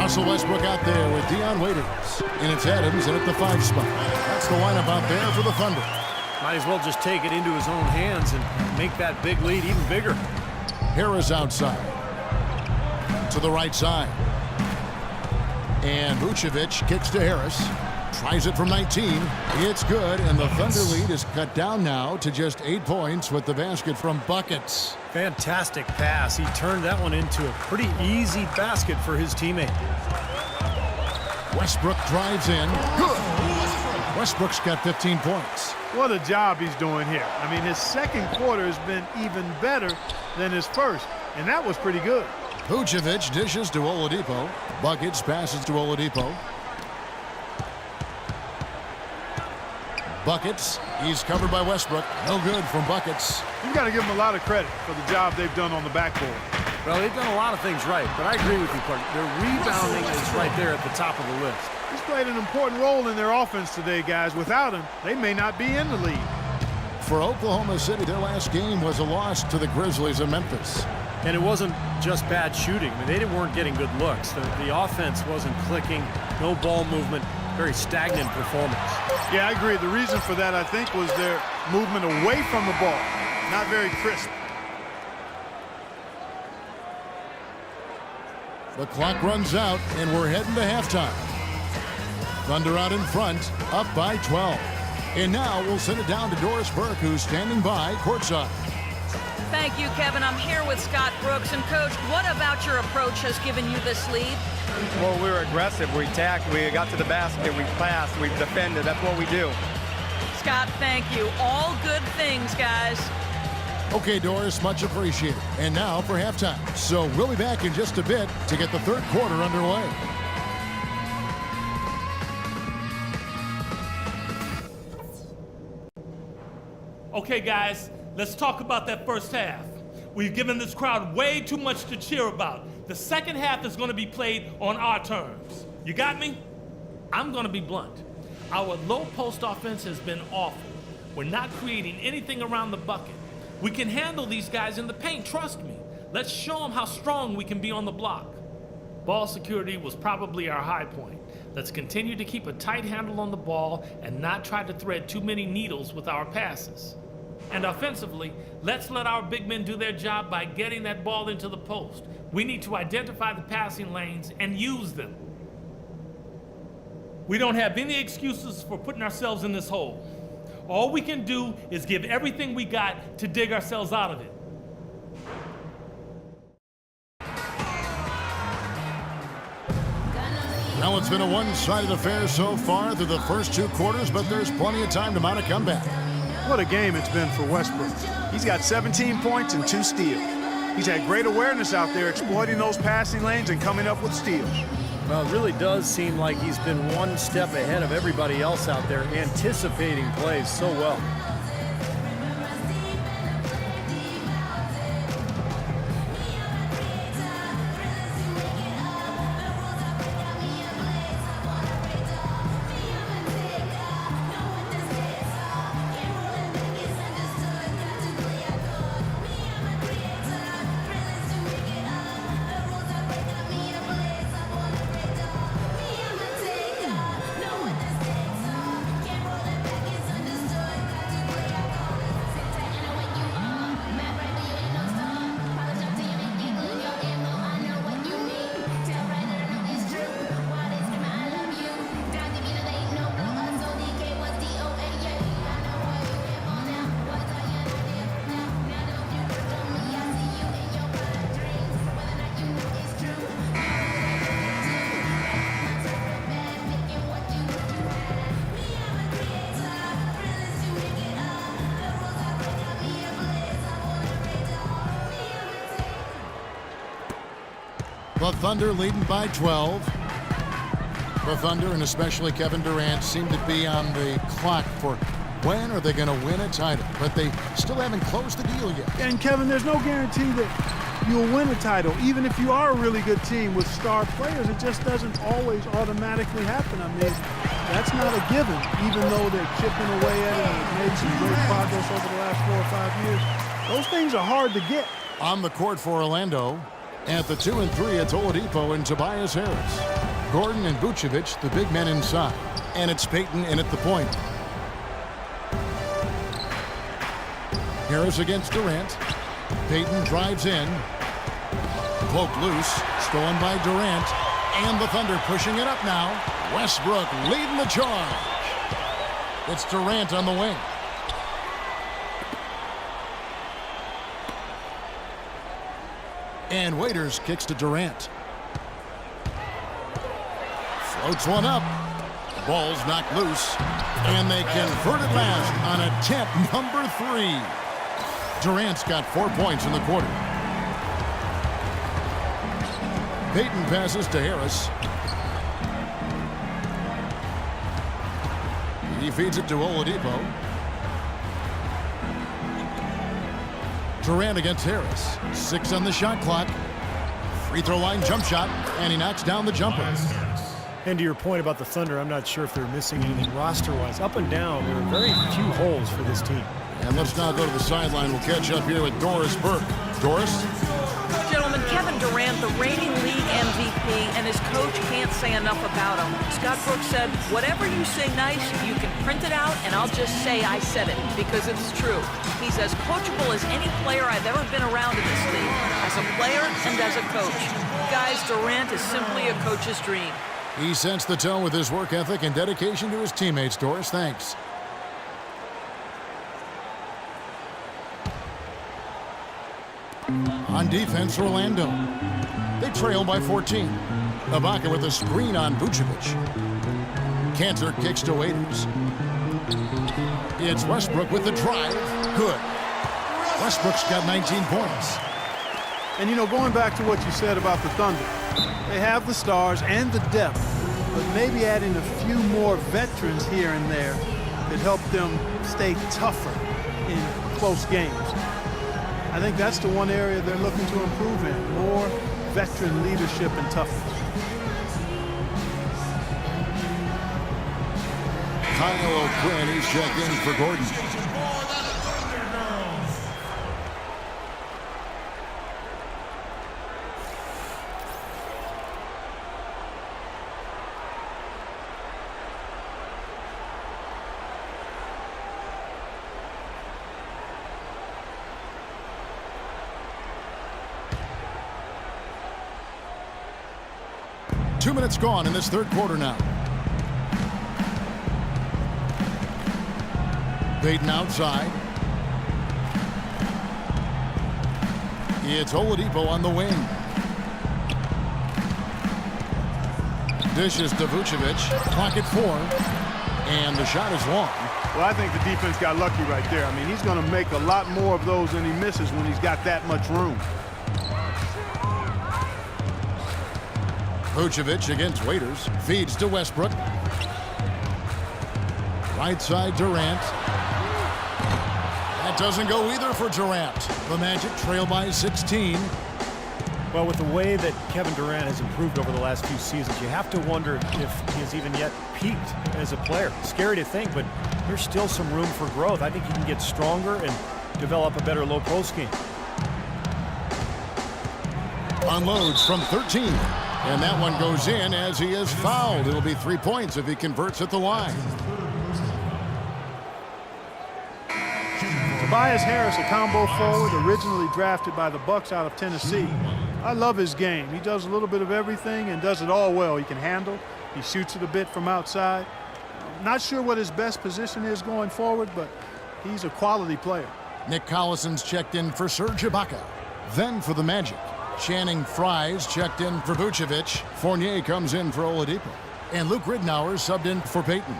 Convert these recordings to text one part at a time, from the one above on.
Russell Westbrook out there with Dion Waiters. And it's Adams in at the 5 spot. That's the lineup out there for the Thunder. Might as well just take it into his own hands and make that big lead even bigger. Harris outside. To the right side. And Vucevic kicks to Harris. Tries it from 19. It's good, and the Thunder lead is cut down now to just 8 points with the basket from Buckets. Fantastic pass. He turned that one into a pretty easy basket for his teammate. Westbrook drives in. Good. Westbrook's got 15 points. What a job he's doing here. I mean, his second quarter has been even better than his first, and that was pretty good. Vucevic dishes to Oladipo. Buckets passes to Oladipo. Buckets. He's covered by Westbrook. No good from Buckets. You've got to give them a lot of credit for the job they've done on the backboard. Well, they've done a lot of things right, but I agree with you, Clark. Their rebounding is right there at the top of the list. He's played an important role in their offense today, guys. Without him, they may not be in the lead. For Oklahoma City, their last game was a loss to the Grizzlies of Memphis. And it wasn't just bad shooting. I mean, they weren't getting good looks. The offense wasn't clicking, no ball movement, very stagnant performance. Yeah, I agree. The reason for that, I think, was their movement away from the ball. Not very crisp. The clock runs out, and we're heading to halftime. Thunder out in front, up by 12. And now we'll send it down to Doris Burke, who's standing by courtside. Thank you, Kevin. I'm here with Scott Brooks. And, Coach, what about your approach has given you this lead? Well, we were aggressive. We attacked. We got to the basket. We passed. We defended. That's what we do. Scott, thank you. All good things, guys. Okay, Doris, much appreciated. And now for halftime. So we'll be back in just a bit to get the third quarter underway. Okay, guys, let's talk about that first half. We've given this crowd way too much to cheer about. The second half is going to be played on our terms. You got me? I'm going to be blunt. Our low post offense has been awful. We're not creating anything around the bucket. We can handle these guys in the paint, trust me. Let's show them how strong we can be on the block. Ball security was probably our high point. Let's continue to keep a tight handle on the ball and not try to thread too many needles with our passes. And offensively, let's let our big men do their job by getting that ball into the post. We need to identify the passing lanes and use them. We don't have any excuses for putting ourselves in this hole. All we can do is give everything we got to dig ourselves out of it. Now it's been a one-sided affair so far through the first 2 quarters, but there's plenty of time to mount a comeback. What a game it's been for Westbrook. He's got 17 points and 2 steals. He's had great awareness out there, exploiting those passing lanes and coming up with steals. Well, it really does seem like he's been one step ahead of everybody else out there, anticipating plays so well. The Thunder leading by 12. The Thunder, and especially Kevin Durant, seem to be on the clock for when are they going to win a title. But they still haven't closed the deal yet. And, Kevin, there's no guarantee that you'll win a title. Even if you are a really good team with star players, it just doesn't always automatically happen. I mean, that's not a given, even though they're chipping away at it and made some great progress over the last 4 or 5 years. Those things are hard to get. On the court for Orlando, At the 2 and 3, it's Oladipo and Tobias Harris. Gordon and Vucevic, the big men inside. And it's Payton in at the point. Harris against Durant. Payton drives in. Poked loose. Stolen by Durant. And the Thunder pushing it up now. Westbrook leading the charge. It's Durant on the wing. And Waiters kicks to Durant. Floats one up. Ball's knocked loose. And they convert it last on attempt number 3. Durant's got 4 points in the quarter. Payton passes to Harris. He feeds it to Oladipo. Durant against Harris. 6 on the shot clock. Free throw line jump shot, and he knocks down the jumper. And to your point about the Thunder, I'm not sure if they're missing anything roster-wise. Up and down, there are very few holes for this team. And let's now go to the sideline. We'll catch up here with Doris Burke. Doris? Gentlemen, Kevin Durant, the reigning league MVP, and his coach can't say enough about him. Scott Brooks said, whatever you say nice, you can print it out, and I'll just say I said it, because it's true. He's as coachable as any player I've ever been around in this league, as a player and as a coach. Guys, Durant is simply a coach's dream. He sets the tone with his work ethic and dedication to his teammates. Doris, thanks. On defense, Orlando. They trail by 14. Ibaka with a screen on Vucevic. Cantor kicks to Waiters. It's Westbrook with the drive. Good. Westbrook's got 19 points. And, you know, going back to what you said about the Thunder, they have the stars and the depth, but maybe adding a few more veterans here and there that help them stay tougher in close games. I think that's the one area they're looking to improve in, more veteran leadership and toughness. Kyle O'Quinn, he's checked in for Gordon. Two minutes gone in this third quarter now. Payton outside. It's Oladipo on the wing. Dishes to Vucevic. Clock at 4. And the shot is long. Well, I think the defense got lucky right there. I mean, he's going to make a lot more of those than he misses when he's got that much room. Vucevic against Waiters. Feeds to Westbrook. Right side Durant. That doesn't go either for Durant. The Magic trail by 16. Well, with the way that Kevin Durant has improved over the last few seasons, you have to wonder if he has even yet peaked as a player. Scary to think, but there's still some room for growth. I think he can get stronger and develop a better low post game. Unloads from 13. And that one goes in as he is fouled. It'll be 3 points if he converts at the line. Tobias Harris, a combo forward, originally drafted by the Bucks out of Tennessee. I love his game. He does a little bit of everything and does it all well. He can handle. He shoots it a bit from outside. Not sure what his best position is going forward, but he's a quality player. Nick Collison's checked in for Serge Ibaka. Then for the Magic. Channing Frye's checked in for Vucevic. Fournier comes in for Oladipo. And Luke Ridnour subbed in for Payton.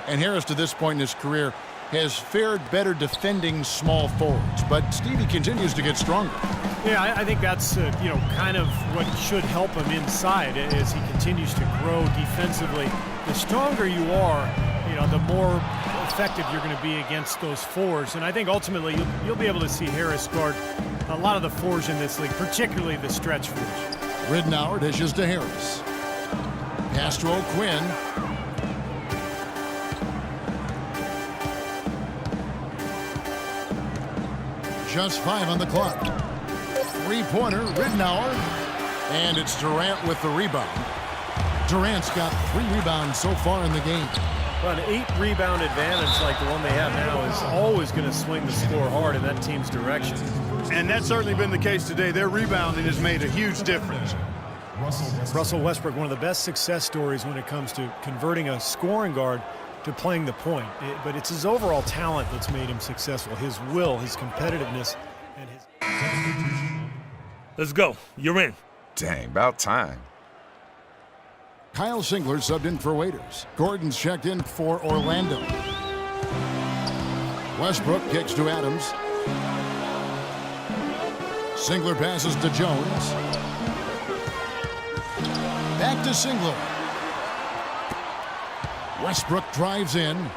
And Harris, to this point in his career, has fared better defending small forwards. But Stevie continues to get stronger. Yeah, I think that's kind of what should help him inside as he continues to grow defensively. The stronger you are, the more effective you're going to be against those fours. And I think ultimately you'll be able to see Harris guard a lot of the fours in this league, particularly the stretch fours. Ridnour dishes to Harris. Pass to O'Quinn. just 5 on the clock. Three-pointer, Ridnour. And it's Durant with the rebound. Durant's got 3 rebounds so far in the game. Well, an 8-rebound advantage like the one they have now is always going to swing the score hard in that team's direction. And that's certainly been the case today. Their rebounding has made a huge difference. Russell Westbrook, one of the best success stories when it comes to converting a scoring guard to playing the point. But it's his overall talent that's made him successful. His will, his competitiveness, and his... Let's go. You're in. Dang, about time. Kyle Singler subbed in for Waiters. Gordon's checked in for Orlando. Westbrook kicks to Adams. Singler passes to Jones. Back to Singler. Westbrook drives in.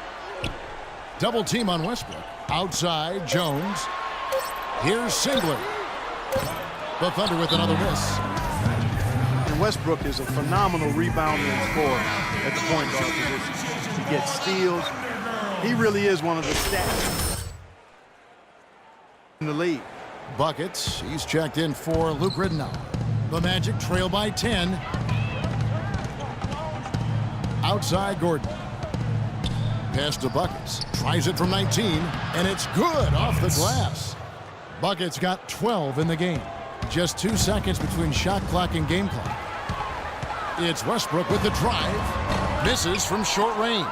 Double team on Westbrook. Outside, Jones. Here's Singler. The Thunder with another miss. And Westbrook is a phenomenal rebounder and scorer at the point guard position. He gets steals. He really is one of the stats in the league. Buckets. He's checked in for Luke Ridnour. The Magic trail by 10. Outside Gordon. Pass to Buckets. Tries it from 19, and it's good off the glass. Buckets got 12 in the game. Just 2 seconds between shot clock and game clock. It's Westbrook with the drive. Misses from short range.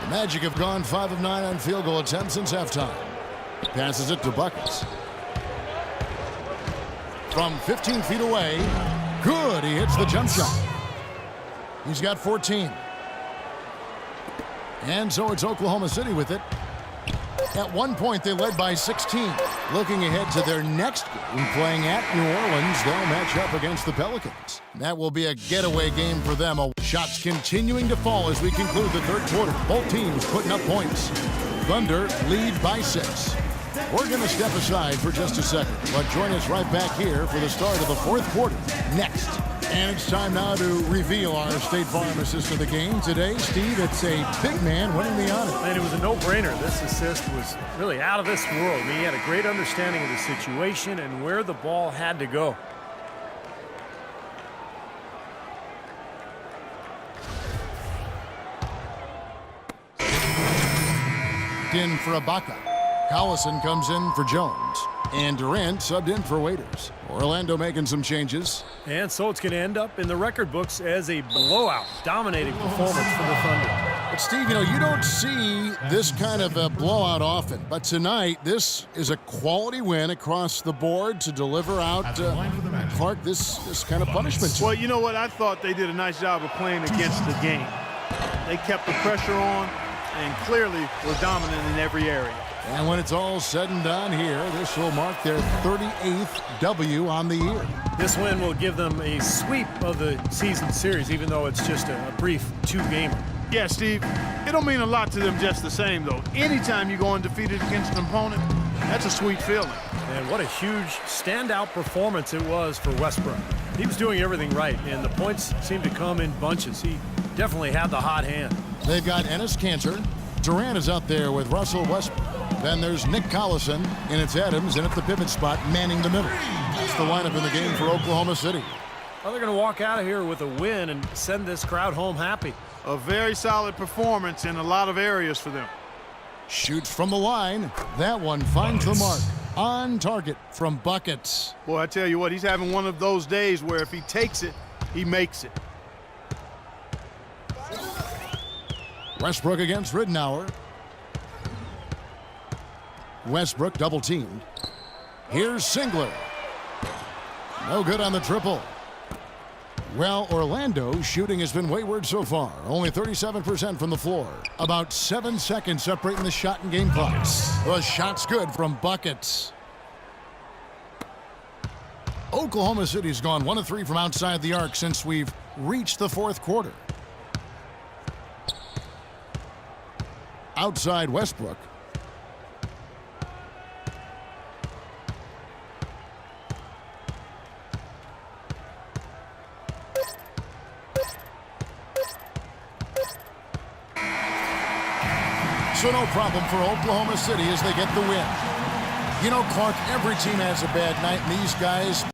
The Magic have gone 5 of 9 on field goal attempts since halftime. Passes it to Buckets. From 15 feet away. Good. He hits the jump shot. He's got 14. And so it's Oklahoma City with it. At one point, they led by 16. Looking ahead to their next game, playing at New Orleans, they'll match up against the Pelicans. That will be a getaway game for them. Shots continuing to fall as we conclude the third quarter. Both teams putting up points. Thunder lead by 6. We're going to step aside for just a second, but join us right back here for the start of the fourth quarter next. And it's time now to reveal our State Farm assist of the game. Today, Steve, it's a big man winning the honor. And it was a no-brainer. This assist was really out of this world. I mean, he had a great understanding of the situation and where the ball had to go. In for Ibaka. Collison comes in for Jones. And Durant subbed in for Waiters. Orlando making some changes. And so it's going to end up in the record books as a blowout, dominating performance for the Thunder. But Steve, you don't see this kind of a blowout often. But tonight, this is a quality win across the board to deliver out Clark this kind of punishment. Well, you know what? I thought they did a nice job of playing against the game. They kept the pressure on and clearly were dominant in every area. And when it's all said and done here, this will mark their 38th W on the year. This win will give them a sweep of the season series, even though it's just a brief 2-gamer. Yeah, Steve, it'll mean a lot to them just the same, though. Anytime you go undefeated against an opponent, that's a sweet feeling. And what a huge standout performance it was for Westbrook. He was doing everything right, and the points seemed to come in bunches. He definitely had the hot hand. They've got Enes Kanter. Durant is out there with Russell Westbrook. Then there's Nick Collison, and it's Adams, and at the pivot spot, manning the middle. That's the lineup in the game for Oklahoma City. Well, they're going to walk out of here with a win and send this crowd home happy. A very solid performance in a lot of areas for them. Shoots from the line. That one finds the mark. On target from Buckets. Boy, I tell you what, he's having one of those days where if he takes it, he makes it. Westbrook against Ridnour. Westbrook double teamed. Here's Singler. No good on the triple. Well, Orlando's shooting has been wayward so far. Only 37% from the floor. About 7 seconds separating the shot and game clocks. The shot's good from Buckets. Oklahoma City's gone 1 of 3 from outside the arc since we've reached the fourth quarter. Outside Westbrook. So no problem for Oklahoma City as they get the win. You know, Clark, every team has a bad night, and these guys